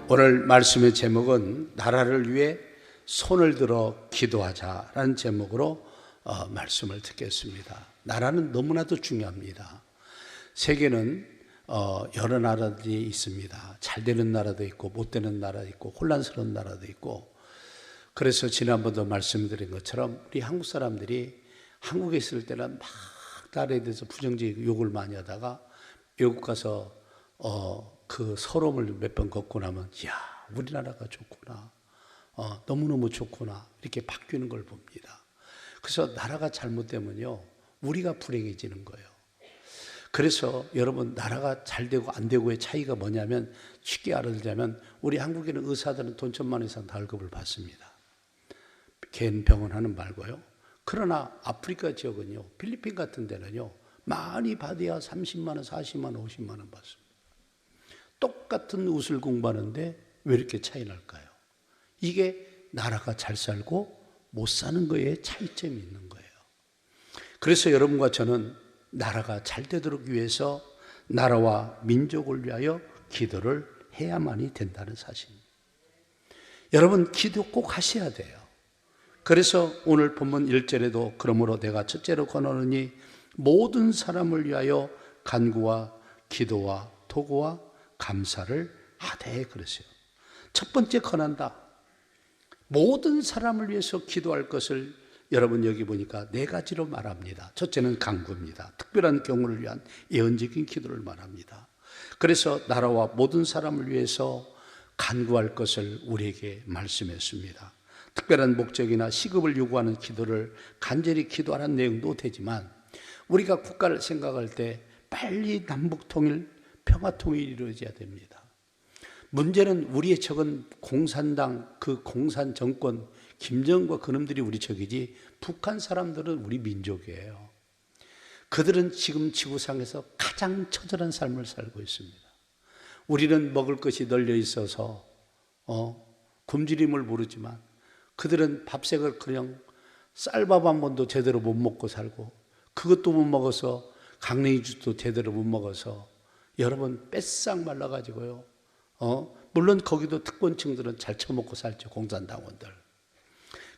오늘 말씀의 제목은 나라를 위해 손을 들어 기도하자라는 제목으로 말씀을 듣겠습니다. 나라는 너무나도 중요합니다. 세계는 여러 나라들이 있습니다. 잘 되는 나라도 있고 못 되는 나라도 있고 혼란스러운 나라도 있고, 그래서 지난번도 말씀드린 것처럼 우리 한국 사람들이 한국에 있을 때는 막 나라에 대해서 부정적 욕을 많이 하다가 외국 가서 그 서러움을 몇 번 겪고 나면 이야, 우리나라가 좋구나, 너무너무 좋구나, 이렇게 바뀌는 걸 봅니다. 그래서 나라가 잘못되면요 우리가 불행해지는 거예요. 그래서 여러분, 나라가 잘 되고 안 되고의 차이가 뭐냐면, 쉽게 알아들자면 우리 한국에는 의사들은 돈 1,000만 원 이상 월급을 받습니다. 개인 병원 하는 말고요. 그러나 아프리카 지역은요, 필리핀 같은 데는요 많이 받아야 30만 원, 40만 원, 50만 원 받습니다. 똑같은 의술 공부하는데 왜 이렇게 차이 날까요? 이게 나라가 잘 살고 못 사는 거에 차이점이 있는 거예요. 그래서 여러분과 저는 나라가 잘 되도록 위해서 나라와 민족을 위하여 기도를 해야만이 된다는 사실입니다. 여러분, 기도 꼭 하셔야 돼요. 그래서 오늘 본문 1절에도 그러므로 내가 첫째로 권하노니 모든 사람을 위하여 간구와 기도와 도구와 감사를 하되 그러세요. 첫 번째 권한다. 모든 사람을 위해서 기도할 것을 여러분 여기 보니까 4가지로 말합니다. 첫째는 간구입니다. 특별한 경우를 위한 예언적인 기도를 말합니다. 그래서 나라와 모든 사람을 위해서 간구할 것을 우리에게 말씀했습니다. 특별한 목적이나 시급을 요구하는 기도를 간절히 기도하는 내용도 되지만, 우리가 국가를 생각할 때 빨리 남북통일, 평화통일이 이루어져야 됩니다. 문제는 우리의 적은 공산당, 그 공산 정권, 김정은과 그놈들이 우리 적이지, 북한 사람들은 우리 민족이에요. 그들은 지금 지구상에서 가장 처절한 삶을 살고 있습니다. 우리는 먹을 것이 널려 있어서 굶주림을 모르지만, 그들은 밥색을 그냥 쌀밥 한 번도 제대로 못 먹고 살고, 그것도 못 먹어서 강냉이 주스도 제대로 못 먹어서 여러분 뺏싹 말라가지고요. 물론 거기도 특권층들은 잘 처먹고 살죠, 공산당원들.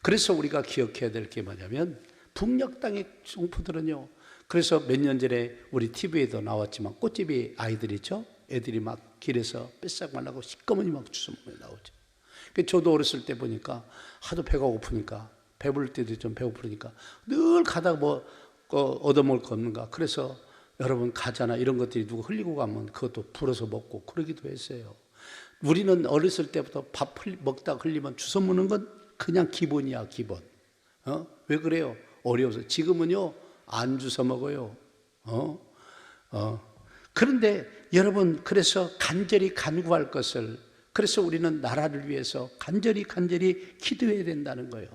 그래서 우리가 기억해야 될 게 뭐냐면, 북녘 땅의 종포들은요, 그래서 몇 년 전에 우리 TV에도 나왔지만, 꽃집이 아이들 있죠? 애들이 막 길에서 뺏싹 말라고 시꺼머니 막 주워먹어 나오죠. 저도 어렸을 때 보니까 하도 배가 고프니까, 배부를 때도 좀 배고프니까 늘 가다가 뭐 얻어먹을 거 없는가, 그래서 여러분 과자나 이런 것들이 누가 흘리고 가면 그것도 불어서 먹고 그러기도 했어요. 우리는 어렸을 때부터 밥 먹다 흘리면 주워 먹는 건 그냥 기본이야, 기본. 왜 그래요? 어려워서. 지금은요 안 주워 먹어요. 그런데 여러분, 그래서 간절히 간구할 것을, 그래서 우리는 나라를 위해서 간절히 기도해야 된다는 거예요.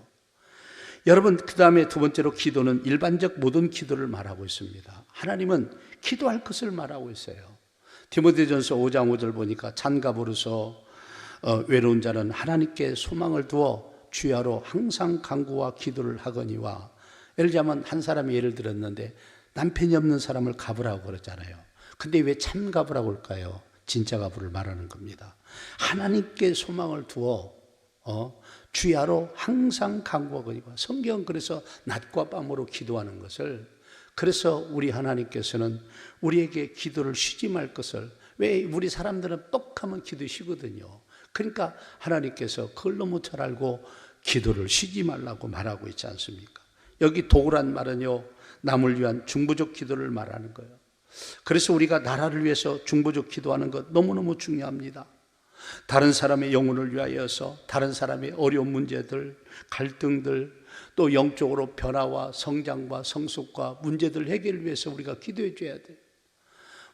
여러분, 그 다음에 두 번째로 기도는 일반적 모든 기도를 말하고 있습니다. 하나님은 기도할 것을 말하고 있어요. 디모데전서 5장 5절 보니까 찬가부르서 외로운 자는 하나님께 소망을 두어 주야로 항상 간구와 기도를 하거니와, 예를 들자면 한 사람이 예를 들었는데 남편이 없는 사람을 가부라고 그러잖아요. 근데 왜 참 가부라고 할까요? 진짜 가부를 말하는 겁니다. 하나님께 소망을 두어 주야로 항상 간구하거니와. 성경은 그래서 낮과 밤으로 기도하는 것을, 그래서 우리 하나님께서는 우리에게 기도를 쉬지 말 것을, 왜 우리 사람들은 똑하면 기도 쉬거든요. 그러니까 하나님께서 그걸 너무 잘 알고 기도를 쉬지 말라고 말하고 있지 않습니까? 여기 도구란 말은요, 남을 위한 중보적 기도를 말하는 거예요. 그래서 우리가 나라를 위해서 중보적 기도하는 것 너무너무 중요합니다. 다른 사람의 영혼을 위하여서, 다른 사람의 어려운 문제들, 갈등들, 또 영적으로 변화와 성장과 성숙과 문제들 해결을 위해서 우리가 기도해 줘야 돼요.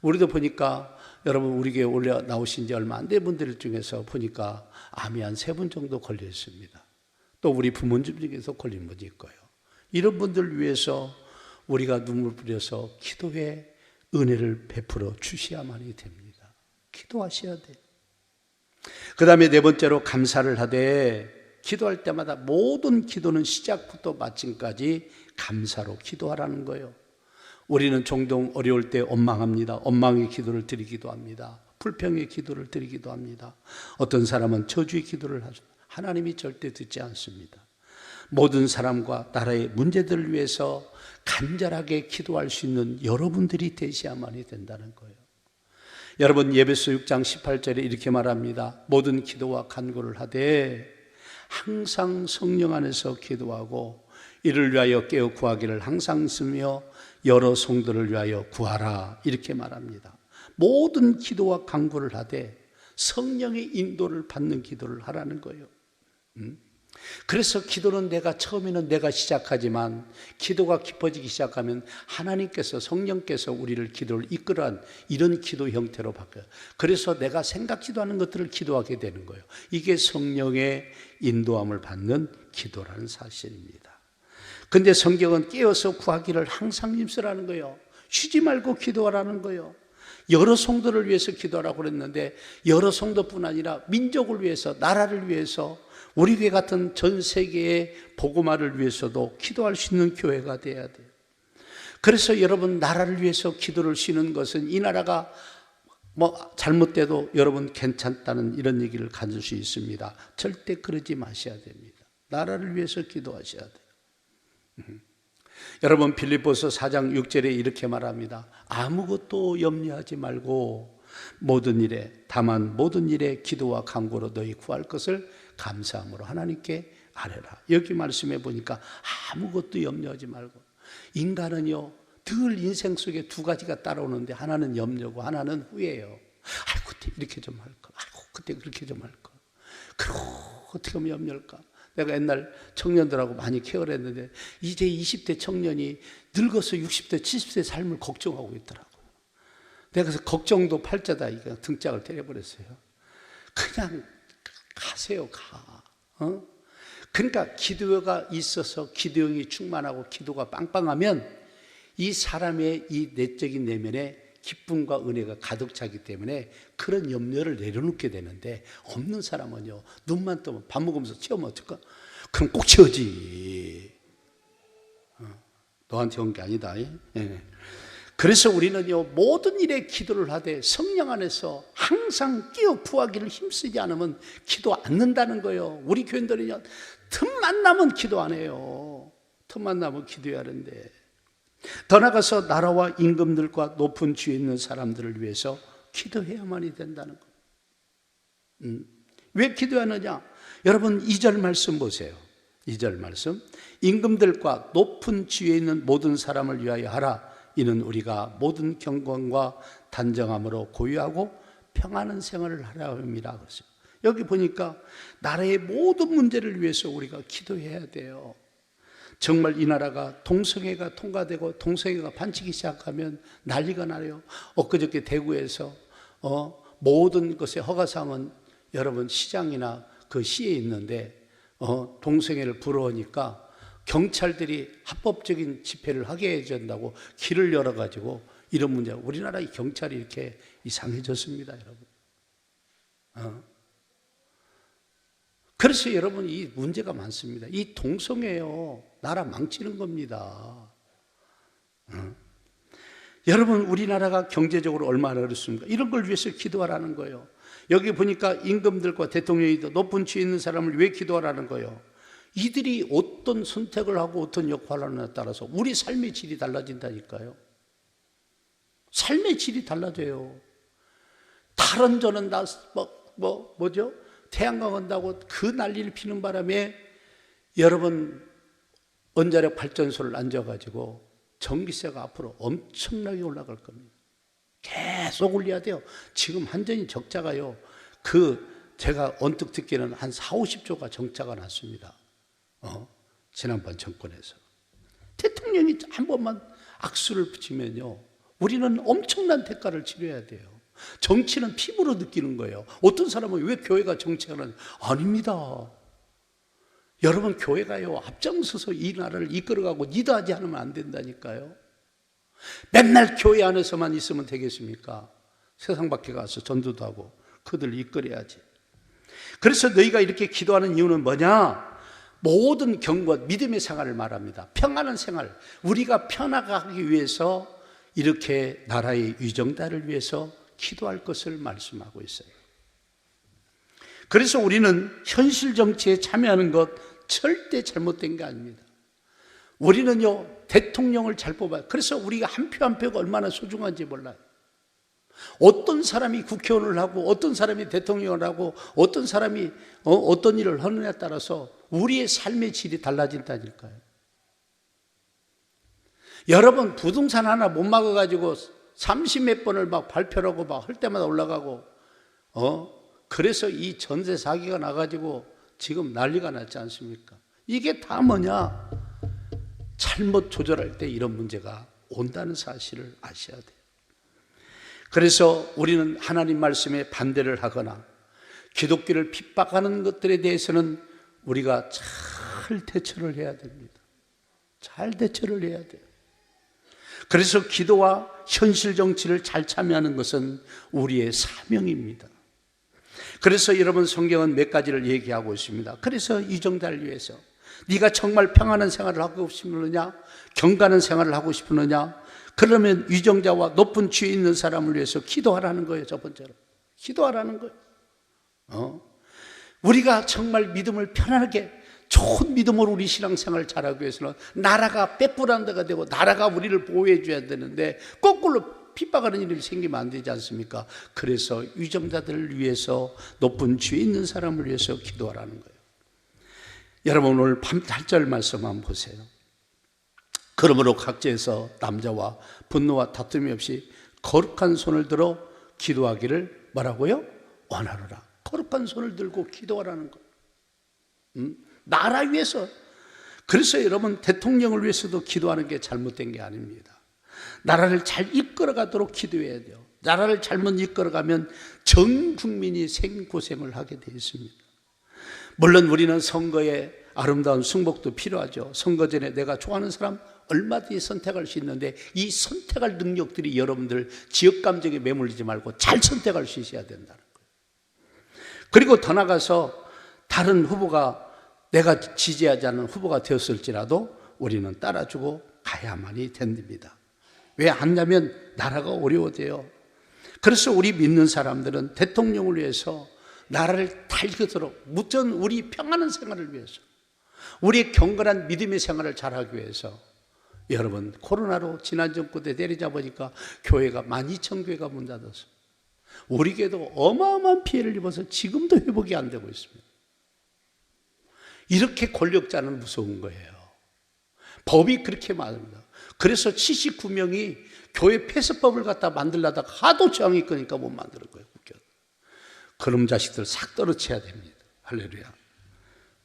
우리도 보니까 여러분, 우리 교회 올려 나오신 지 얼마 안 된 분들 중에서 보니까 암이 한 3분 정도 걸려 있습니다. 또 우리 부모님 중에서 걸린 분이 있고요. 이런 분들 위해서 우리가 눈물 뿌려서 기도의 은혜를 베풀어 주셔야만이 됩니다. 기도하셔야 돼요. 그 다음에 네 번째로 감사를 하되, 기도할 때마다 모든 기도는 시작부터 마침까지 감사로 기도하라는 거예요. 우리는 종종 어려울 때 원망합니다. 원망의 기도를 드리기도 합니다. 불평의 기도를 드리기도 합니다. 어떤 사람은 저주의 기도를 하죠. 하나님이 절대 듣지 않습니다. 모든 사람과 나라의 문제들을 위해서 간절하게 기도할 수 있는 여러분들이 되셔야만이 된다는 거예요. 여러분, 예배서 6장 18절에 이렇게 말합니다. 모든 기도와 간구를 하되 항상 성령 안에서 기도하고 이를 위하여 깨어 구하기를 항상 쓰며 여러 성도를 위하여 구하라, 이렇게 말합니다. 모든 기도와 간구를 하되 성령의 인도를 받는 기도를 하라는 거예요. 그래서 기도는 처음에는 내가 시작하지만 기도가 깊어지기 시작하면 하나님께서, 성령께서 우리를 기도를 이끌어한 이런 기도 형태로 바뀌어요. 그래서 내가 생각지도 않은 것들을 기도하게 되는 거예요. 이게 성령의 인도함을 받는 기도라는 사실입니다. 근데 성경은 깨어서 구하기를 항상 힘쓰라는 거예요. 쉬지 말고 기도하라는 거예요. 여러 성도를 위해서 기도하라고 그랬는데 여러 성도뿐 아니라 민족을 위해서, 나라를 위해서, 우리 교회 같은 전 세계의 복음화를 위해서도 기도할 수 있는 교회가 돼야 돼요. 그래서 여러분, 나라를 위해서 기도를 쉬는 것은 이 나라가 잘못돼도 여러분 괜찮다는 이런 얘기를 가질 수 있습니다. 절대 그러지 마셔야 됩니다. 나라를 위해서 기도하셔야 돼요. 여러분, 빌립보서 4장 6절에 이렇게 말합니다. 아무것도 염려하지 말고 다만 모든 일에 기도와 간구로 너희 구할 것을 감사함으로 하나님께 아뢰라. 여기 말씀해 보니까 아무것도 염려하지 말고, 인간은요 늘 인생 속에 두 가지가 따라오는데 하나는 염려고 하나는 후회예요. 아이고 그때 이렇게 좀 할까, 아이고 그때 그렇게 좀 할까, 그리고 어떻게 하면 염려할까. 내가 옛날 청년들하고 많이 케어를 했는데 이제 20대 청년이 늙어서 60대 70대 삶을 걱정하고 있더라고요. 내가 그래서 걱정도 팔자다 이거 등짝을 때려버렸어요. 그냥 가세요, 가. 그러니까 기도가 있어서 기도형이 충만하고 기도가 빵빵하면 이 사람의 이 내적인 내면에 기쁨과 은혜가 가득 차기 때문에 그런 염려를 내려놓게 되는데, 없는 사람은요 눈만 뜨면 밥 먹으면서 채우면 어떨까? 그럼 꼭 채우지. 너한테 온 게 아니다. 네. 그래서 우리는요 모든 일에 기도를 하되 성령 안에서 항상 끼어 구하기를 힘쓰지 않으면 기도 않는다는 거예요. 우리 교인들은요 틈만 나면 기도 안 해요. 틈만 나면 기도해야 하는데, 더 나아가서 나라와 임금들과 높은 지위에 있는 사람들을 위해서 기도해야만이 된다는 거예요. 왜 기도하느냐? 여러분 2절 말씀 보세요. 2절 말씀, 임금들과 높은 지위에 있는 모든 사람을 위하여 하라. 이는 우리가 모든 경건과 단정함으로 고유하고 평안한 생활을 하라 함이라 그랬어요. 여기 보니까 나라의 모든 문제를 위해서 우리가 기도해야 돼요. 정말 이 나라가 동성애가 통과되고 동성애가 반치기 시작하면 난리가 나요. 엊그저께 대구에서 모든 것의 허가상은 여러분 시장이나 그 시에 있는데 동성애를 부러우니까 경찰들이 합법적인 집회를 하게 해야 된다고 길을 열어가지고 이런 문제가, 우리나라 이 경찰이 이렇게 이상해졌습니다, 여러분. 그래서 여러분 이 문제가 많습니다. 이 동성애요 나라 망치는 겁니다. 여러분 우리나라가 경제적으로 얼마나 어렵습니까? 이런 걸 위해서 기도하라는 거예요. 여기 보니까 임금들과 대통령이 높은 지위에 있는 사람을 왜 기도하라는 거예요? 이들이 어떤 선택을 하고 어떤 역할을 하느냐에 따라서 우리 삶의 질이 달라진다니까요. 삶의 질이 달라져요. 탈원전은 뭐죠? 태양광 온다고 그 난리를 피는 바람에 여러분 원자력 발전소를 앉아가지고 전기세가 앞으로 엄청나게 올라갈 겁니다. 계속 올려야 돼요. 지금 한전이 적자가요, 제가 언뜻 듣기에는 한 40~50조가 적자가 났습니다. 지난번 정권에서. 대통령이 한 번만 악수를 붙이면요 우리는 엄청난 대가를 치러야 돼요. 정치는 피부로 느끼는 거예요. 어떤 사람은 왜 교회가 정치하는? 아닙니다. 여러분 교회가요 앞장서서 이 나라를 이끌어가고 리더하지 않으면 안 된다니까요. 맨날 교회 안에서만 있으면 되겠습니까? 세상 밖에 가서 전도도 하고 그들 이끌어야지. 그래서 너희가 이렇게 기도하는 이유는 뭐냐? 모든 경과 믿음의 생활을 말합니다. 평안한 생활, 우리가 편안하기 위해서 이렇게 나라의 위정자를 위해서 기도할 것을 말씀하고 있어요. 그래서 우리는 현실 정치에 참여하는 것 절대 잘못된 게 아닙니다. 우리는요, 대통령을 잘 뽑아요. 그래서 우리가 한 표 한 표가 얼마나 소중한지 몰라요. 어떤 사람이 국회의원을 하고 어떤 사람이 대통령을 하고 어떤 사람이 어떤 일을 하느냐에 따라서 우리의 삶의 질이 달라진다니까요. 여러분, 부동산 하나 못 막아가지고 30몇 번을 막 발표를 하고 막 할 때마다 올라가고 그래서 이 전세 사기가 나가지고 지금 난리가 났지 않습니까? 이게 다 뭐냐? 잘못 조절할 때 이런 문제가 온다는 사실을 아셔야 돼요. 그래서 우리는 하나님 말씀에 반대를 하거나 기독교를 핍박하는 것들에 대해서는 우리가 잘 대처를 해야 됩니다. 잘 대처를 해야 돼요. 그래서 기도와 현실 정치를 잘 참여하는 것은 우리의 사명입니다. 그래서 여러분, 성경은 몇 가지를 얘기하고 있습니다. 그래서 위정자를 위해서 네가 정말 평안한 생활을 하고 싶느냐, 경건한 생활을 하고 싶느냐, 그러면 위정자와 높은 지위 있는 사람을 위해서 기도하라는 거예요. 첫 번째로 기도하라는 거예요. 우리가 정말 믿음을 편안하게 좋은 믿음으로 우리 신앙생활을 잘하기 위해서는 나라가 빼뿌란 데가 되고 나라가 우리를 보호해 줘야 되는데 거꾸로 핍박하는 일이 생기면 안 되지 않습니까? 그래서 위정자들을 위해서 높은 지위 있는 사람을 위해서 기도하라는 거예요. 여러분, 오늘 8절 말씀 한번 보세요. 그러므로 각지에서 남자와 분노와 다툼이 없이 거룩한 손을 들어 기도하기를 뭐라고요? 원하노라. 거룩한 손을 들고 기도하라는 거예요. 나라 위해서. 그래서 여러분, 대통령을 위해서도 기도하는 게 잘못된 게 아닙니다. 나라를 잘 이끌어가도록 기도해야 돼요. 나라를 잘못 이끌어가면 전 국민이 생고생을 하게 되어 있습니다. 물론 우리는 선거에 아름다운 승복도 필요하죠. 선거 전에 내가 좋아하는 사람 얼마든지 선택할 수 있는데 이 선택할 능력들이 여러분들 지역 감정에 매몰리지 말고 잘 선택할 수 있어야 된다는 거예요. 그리고 더 나가서 다른 후보가 내가 지지하지 않는 후보가 되었을지라도 우리는 따라주고 가야만이 됩니다. 왜 하냐면 나라가 어려워져요. 그래서 우리 믿는 사람들은 대통령을 위해서 나라를 달그도록 무전 우리 평안한 생활을 위해서 우리의 경건한 믿음의 생활을 잘하기 위해서 여러분, 코로나로 지난 정부 때 내리잡으니까 교회가 12,000교회가 문 닫았어요. 우리 교회도 어마어마한 피해를 입어서 지금도 회복이 안 되고 있습니다. 이렇게 권력자는 무서운 거예요. 법이 그렇게 많습니다. 그래서 79명이 교회 폐쇄법을 갖다 만들려다가 하도 저항이 끄니까 못 만드는 거예요. 그런 자식들 싹 떨어쳐야 됩니다. 할렐루야.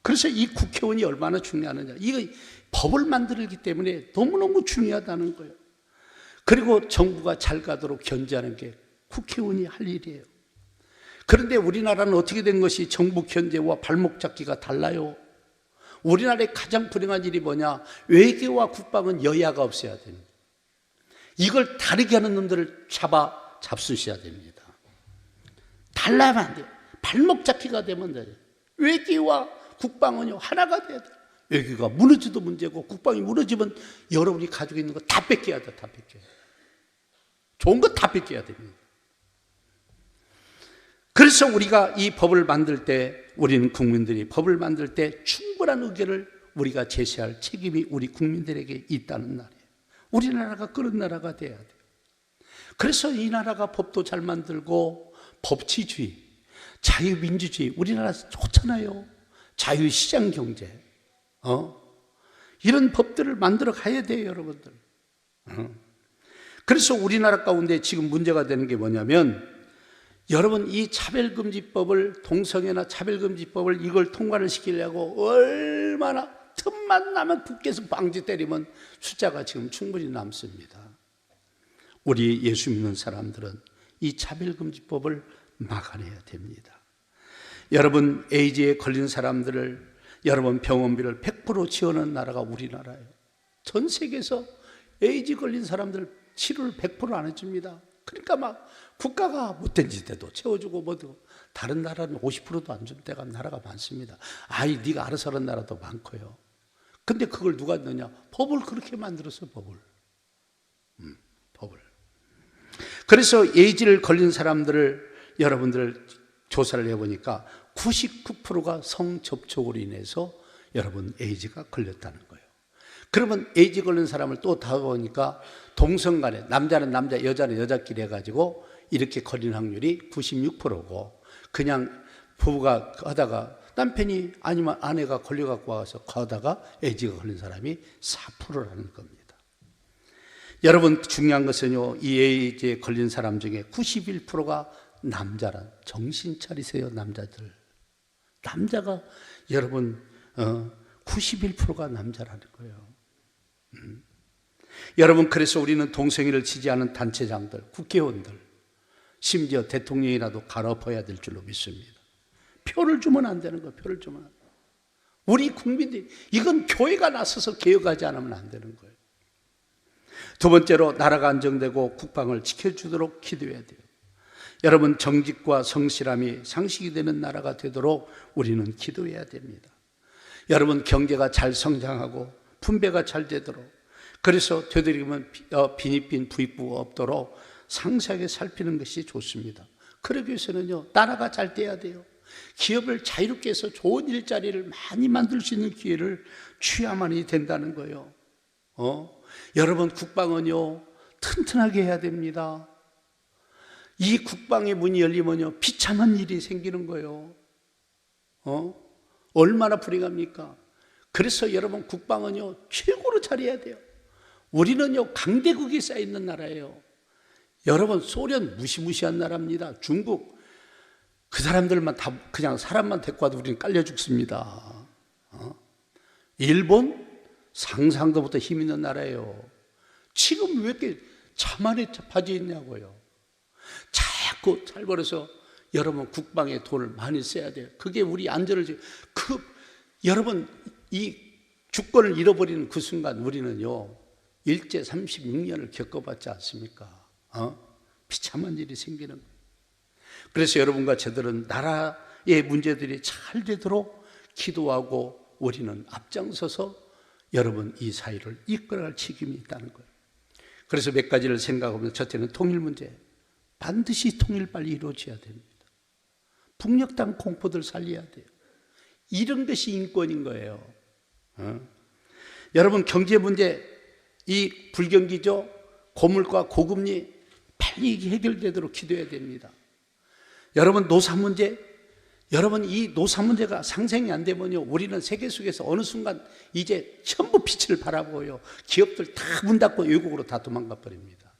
그래서 이 국회의원이 얼마나 중요하느냐, 이거 법을 만들기 때문에 너무너무 중요하다는 거예요. 그리고 정부가 잘 가도록 견제하는 게 국회의원이 할 일이에요. 그런데 우리나라는 어떻게 된 것이 정부 견제와 발목 잡기가 달라요. 우리나라의 가장 불행한 일이 뭐냐, 외교와 국방은 여야가 없어야 됩니다. 이걸 다르게 하는 놈들을 잡수셔야 됩니다. 달라면 안 돼요. 발목 잡기가 되면 돼요. 외교와 국방은요 하나가 돼야 돼요. 외교가 무너져도 문제고 국방이 무너지면 여러분이 가지고 있는 거 다 뺏겨야 돼요. 다 뺏겨야 돼요. 좋은 거 다 뺏겨야 됩니다. 그래서 우리가 이 법을 만들 때, 우리는 국민들이 법을 만들 때 충분한 의견을 우리가 제시할 책임이 우리 국민들에게 있다는 날이에요. 우리나라가 그런 나라가 돼야 돼요. 그래서 이 나라가 법도 잘 만들고 법치주의, 자유민주주의, 우리나라 좋잖아요. 자유시장 경제, 이런 법들을 만들어 가야 돼요, 여러분들. 그래서 우리나라 가운데 지금 문제가 되는 게 뭐냐면, 여러분, 이 차별금지법을, 동성애나 차별금지법을 이걸 통과를 시키려고 얼마나 틈만 나면 국회에서 방지 때리면 숫자가 지금 충분히 남습니다. 우리 예수 믿는 사람들은 이 차별금지법을 막아내야 됩니다. 여러분, 에이즈에 걸린 사람들을, 여러분 병원비를 100% 지원하는 나라가 우리나라예요. 전 세계에서 에이즈 걸린 사람들 치료를 100% 안 해줍니다. 그러니까 막 국가가 못된 짓에도 채워주고 뭐도 다른 나라는 50%도 안 준 데가 나라가 많습니다. 아이 네가 알아서 하는 나라도 많고요. 근데 그걸 누가 넣냐? 법을 그렇게 만들었어, 법을. 법을. 그래서 에이즈를 걸린 사람들을 여러분들 조사를 해보니까 99%가 성접촉으로 인해서 여러분 에이즈가 걸렸다는 거예요. 그러면 에이즈 걸린 사람을 또 다 보니까 동성간에 남자는 남자, 여자는 여자끼리 해가지고 이렇게 걸린 확률이 96%고 그냥 부부가 하다가 남편이 아니면 아내가 걸려갖고 와서 가다가 에이즈가 걸린 사람이 4%라는 겁니다. 여러분 중요한 것은요, 이 에이즈에 걸린 사람 중에 91%가 남자란, 정신 차리세요 남자들. 남자가 여러분 91%가 남자라는 거예요. 여러분 그래서 우리는 동성애를 지지하는 단체장들, 국회의원들, 심지어 대통령이라도 갈아엎어야 될 줄로 믿습니다. 표를 주면 안 되는 거예요. 표를 주면 안 돼요. 우리 국민들이 이건 교회가 나서서 개혁하지 않으면 안 되는 거예요. 두 번째로 나라가 안정되고 국방을 지켜주도록 기도해야 돼요. 여러분 정직과 성실함이 상식이 되는 나라가 되도록 우리는 기도해야 됩니다. 여러분 경제가 잘 성장하고 분배가 잘 되도록, 그래서 되도록이면 빈익빈 부익부가 없도록 상세하게 살피는 것이 좋습니다. 그러기 위해서는요, 나라가 잘 돼야 돼요. 기업을 자유롭게 해서 좋은 일자리를 많이 만들 수 있는 기회를 취해야만이 된다는 거예요. 여러분 국방은요 튼튼하게 해야 됩니다. 이 국방의 문이 열리면요 비참한 일이 생기는 거예요. 얼마나 불행합니까? 그래서 여러분 국방은요 최고로 잘해야 돼요. 우리는요 강대국이 쌓여있는 나라예요. 여러분 소련 무시무시한 나라입니다. 중국 그 사람들만 다 그냥 사람만 데리고 와도 우리는 깔려 죽습니다. 일본 상상도 못한 힘 있는 나라예요. 지금 왜 이렇게 자만에 빠져 있냐고요. 자꾸 잘 벌어서 여러분 국방에 돈을 많이 써야 돼요. 그게 우리 안전을 여러분 이 주권을 잃어버리는 그 순간 우리는요 일제 36년을 겪어봤지 않습니까? 비참한 일이 생기는 거예요. 그래서 여러분과 저들은 나라의 문제들이 잘 되도록 기도하고 우리는 앞장서서 여러분 이 사회를 이끌어갈 책임이 있다는 거예요. 그래서 몇 가지를 생각하면서 첫째는 통일 문제. 반드시 통일 빨리 이루어져야 됩니다. 북녘 공포들 살려야 돼요. 이런 것이 인권인 거예요. 여러분 경제 문제, 이 불경기죠, 고물가 고금리 빨리 해결되도록 기도해야 됩니다. 여러분 노사 문제, 여러분 이 노사 문제가 상생이 안 되면요 우리는 세계 속에서 어느 순간 이제 전부 빛을 바라보고요 기업들 다 문 닫고 외국으로 다 도망가 버립니다.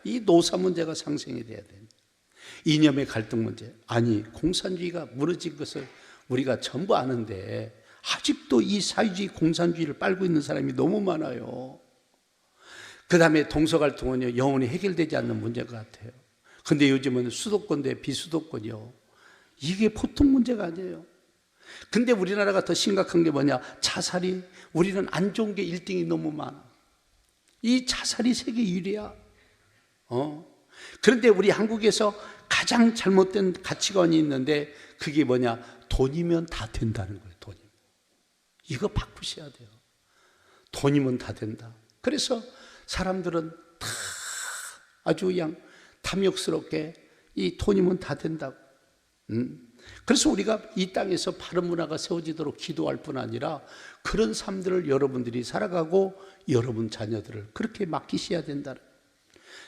이 노사 문제가 상생이 돼야 됩니다. 이념의 갈등 문제, 아니 공산주의가 무너진 것을 우리가 전부 아는데 아직도 이 사회주의 공산주의를 빨고 있는 사람이 너무 많아요. 그 다음에 동서갈등은요 영원히 해결되지 않는 문제 같아요. 근데 요즘은 수도권 대 비수도권이요, 이게 보통 문제가 아니에요. 근데 우리나라가 더 심각한 게 뭐냐, 자살이, 우리는 안 좋은 게 1등이 너무 많아. 이 자살이 세계 1위야. 그런데 우리 한국에서 가장 잘못된 가치관이 있는데 그게 뭐냐, 돈이면 다 된다는 거예요. 돈이면. 이거 바꾸셔야 돼요. 돈이면 다 된다. 그래서 사람들은 다 아주 그냥 탐욕스럽게 이 돈이면 다 된다고. 그래서 우리가 이 땅에서 바른 문화가 세워지도록 기도할 뿐 아니라 그런 삶들을 여러분들이 살아가고 여러분 자녀들을 그렇게 맡기셔야 된다.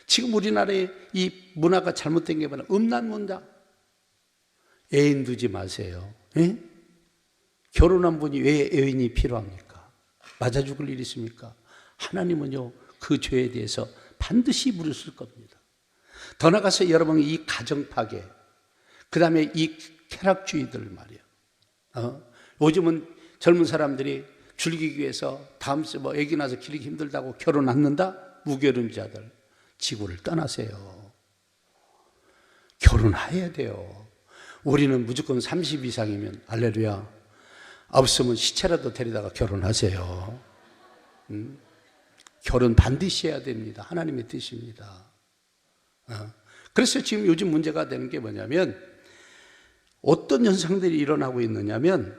지금 우리나라의 이 문화가 잘못된 게 뭐냐, 음란문화. 애인 두지 마세요. 에? 결혼한 분이 왜 애인이 필요합니까? 맞아 죽을 일 있습니까? 하나님은요 그 죄에 대해서 반드시 물으실 겁니다. 더 나아가서 여러분 이 가정 파괴, 그 다음에 이 쾌락주의들 말이에요. 요즘은 젊은 사람들이 즐기기 위해서 다음 주 뭐 애기 낳아서 기르기 힘들다고 결혼 안 한다? 무결혼자들 지구를 떠나세요. 결혼해야 돼요. 우리는 무조건 30 이상이면 할렐루야, 없으면 시체라도 데리다가 결혼하세요. 결혼 반드시 해야 됩니다. 하나님의 뜻입니다. 그래서 지금 요즘 문제가 되는 게 뭐냐면 어떤 현상들이 일어나고 있느냐면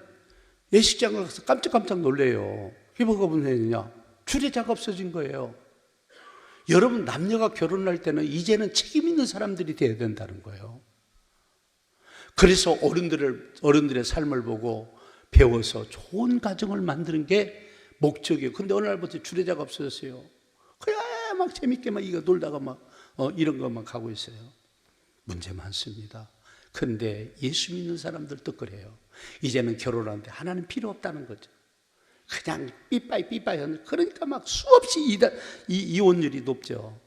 예식장을 가서 깜짝깜짝 놀래요. 이게 뭐가 문제냐? 주례자가 없어진 거예요. 여러분, 남녀가 결혼할 때는 이제는 책임 있는 사람들이 돼야 된다는 거예요. 그래서 어른들의 삶을 보고 배워서 좋은 가정을 만드는 게 목적이에요. 근데 어느 날부터 주례자가 없어졌어요. 그냥 막 재밌게 막 이거 놀다가 막 이런 것만 가고 있어요. 문제 많습니다. 근데 예수 믿는 사람들도 그래요. 이제는 결혼하는데 하나님 필요 없다는 거죠. 그냥 삐빠이 하는, 그러니까 막 수없이 이혼율이 높죠.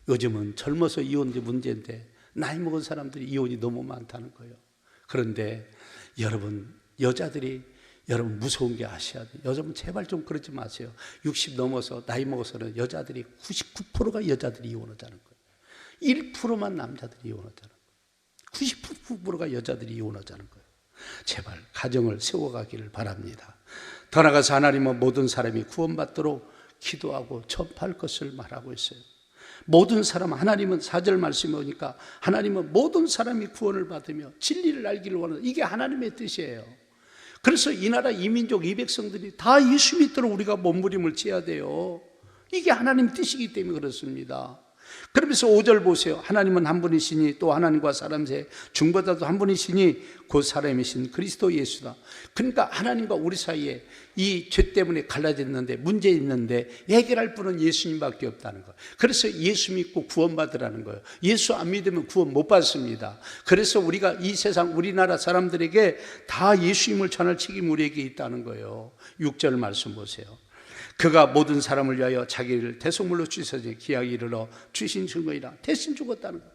요즘은 젊어서 이혼이 문제인데 나이 먹은 사람들이 이혼이 너무 많다는 거예요. 그런데 여러분, 여자들이 여러분 무서운 게 아셔야 돼요. 여러분 제발 좀 그러지 마세요. 60 넘어서 나이 먹어서는 여자들이 99%가 여자들이 이혼하자는 거예요. 1%만 남자들이 이혼하자는 거예요. 99%가 여자들이 이혼하자는 거예요. 제발 가정을 세워가기를 바랍니다. 더 나아가서 하나님은 모든 사람이 구원받도록 기도하고 전파할 것을 말하고 있어요. 모든 사람, 하나님은 4절 말씀에 오니까 하나님은 모든 사람이 구원을 받으며 진리를 알기를 원한다. 이게 하나님의 뜻이에요. 그래서 이 나라 이 민족 이 백성들이 다 예수 믿도록 우리가 몸부림을 쳐야 돼요. 이게 하나님의 뜻이기 때문에 그렇습니다. 그러면서 5절 보세요. 하나님은 한 분이시니 또 하나님과 사람 사이에 중보자도 한 분이시니 곧 사람이신 그리스도 예수다. 그러니까 하나님과 우리 사이에 이 죄 때문에 갈라졌는데 문제 있는데 해결할 분은 예수님밖에 없다는 거예요. 그래서 예수 믿고 구원받으라는 거예요. 예수 안 믿으면 구원 못 받습니다. 그래서 우리가 이 세상 우리나라 사람들에게 다 예수님을 전할 책임이 우리에게 있다는 거예요. 6절 말씀 보세요. 그가 모든 사람을 위하여 자기를 대속물로 주셔서 기약이 이르러 주신 증거이라. 대신 죽었다는 거예요.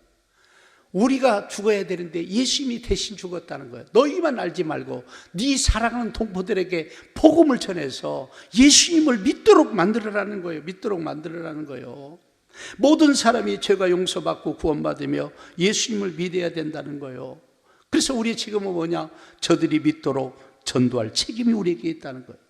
우리가 죽어야 되는데 예수님이 대신 죽었다는 거예요. 너희만 알지 말고 네 사랑하는 동포들에게 복음을 전해서 예수님을 믿도록 만들어라는 거예요. 믿도록 만들어라는 거예요. 모든 사람이 죄가 용서받고 구원받으며 예수님을 믿어야 된다는 거예요. 그래서 우리 지금은 뭐냐? 저들이 믿도록 전도할 책임이 우리에게 있다는 거예요.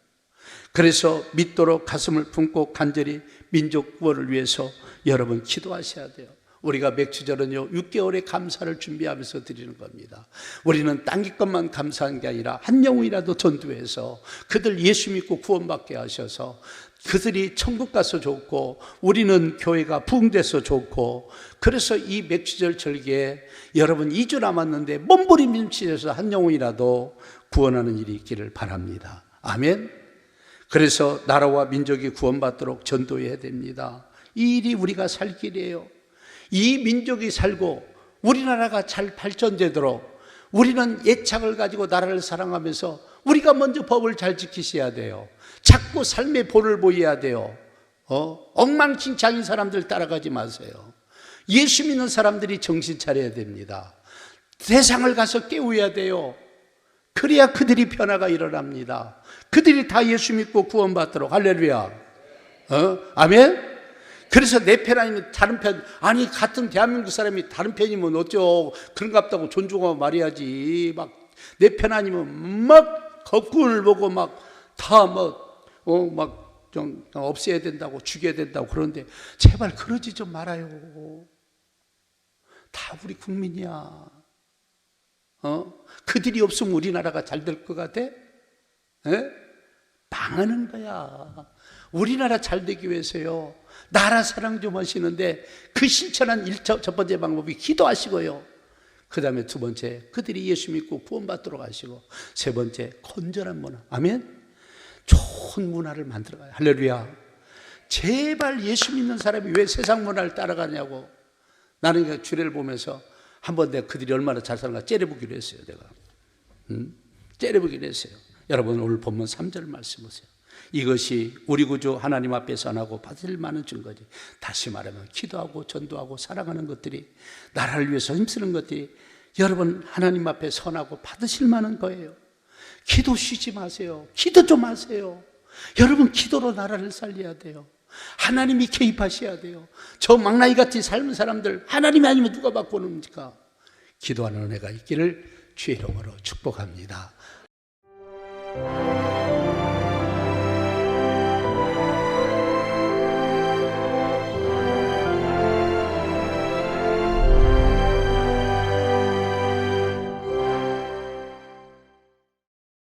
그래서 믿도록 가슴을 품고 간절히 민족 구원을 위해서 여러분 기도하셔야 돼요. 우리가 맥주절은요 6개월의 감사를 준비하면서 드리는 겁니다. 우리는 당기 것만 감사한 게 아니라 한 영혼이라도 전도해서 그들 예수 믿고 구원받게 하셔서 그들이 천국 가서 좋고 우리는 교회가 부흥돼서 좋고, 그래서 이 맥주절 절기에 여러분 2주 남았는데 몸부림치셔서 한 영혼이라도 구원하는 일이 있기를 바랍니다. 아멘. 그래서 나라와 민족이 구원받도록 전도해야 됩니다. 이 일이 우리가 살 길이에요. 이 민족이 살고 우리나라가 잘 발전되도록 우리는 애착을 가지고 나라를 사랑하면서 우리가 먼저 법을 잘 지키셔야 돼요. 자꾸 삶의 본을 보여야 돼요. 엉망진창인 사람들 따라가지 마세요. 예수 믿는 사람들이 정신 차려야 됩니다. 세상을 가서 깨워야 돼요. 그래야 그들이 변화가 일어납니다. 그들이 다 예수 믿고 구원받도록. 할렐루야. 아멘. 그래서 내 편 아니면 다른 편, 아니 같은 대한민국 사람이 다른 편이면 어쩌, 그런갑다고 존중하고 말해야지. 막 내 편 아니면 막 겁군을 보고 막 다 막 좀 없애야 된다고, 죽여야 된다고. 그런데 제발 그러지 좀 말아요. 다 우리 국민이야. 그들이 없으면 우리나라가 잘 될 것 같아? 망하는 거야. 우리나라 잘 되기 위해서요, 나라 사랑 좀 하시는데 그 실천한 첫 번째 방법이 기도하시고요, 그 다음에 두 번째 그들이 예수 믿고 구원받도록 하시고, 세 번째 건전한 문화. 아멘. 좋은 문화를 만들어가요. 할렐루야. 제발 예수 믿는 사람이 왜 세상 문화를 따라가냐고. 나는 그 주례를 보면서 한번 내가 그들이 얼마나 잘 사는가 째려보기로 했어요. 내가 째려보기로 했어요. 여러분 오늘 본문 3절 말씀 보세요. 이것이 우리 구주 하나님 앞에 선하고 받을 만한 증거지. 다시 말하면 기도하고 전도하고 사랑하는 것들이, 나라를 위해서 힘쓰는 것들이 여러분 하나님 앞에 선하고 받으실 만한 거예요. 기도 쉬지 마세요. 기도 좀 하세요. 여러분 기도로 나라를 살려야 돼요. 하나님이 개입하셔야 돼요. 저 망나니 같이 삶은 사람들 하나님이 아니면 누가 바꾸는지까. 기도하는 은혜가 있기를 주의 이름으로 축복합니다.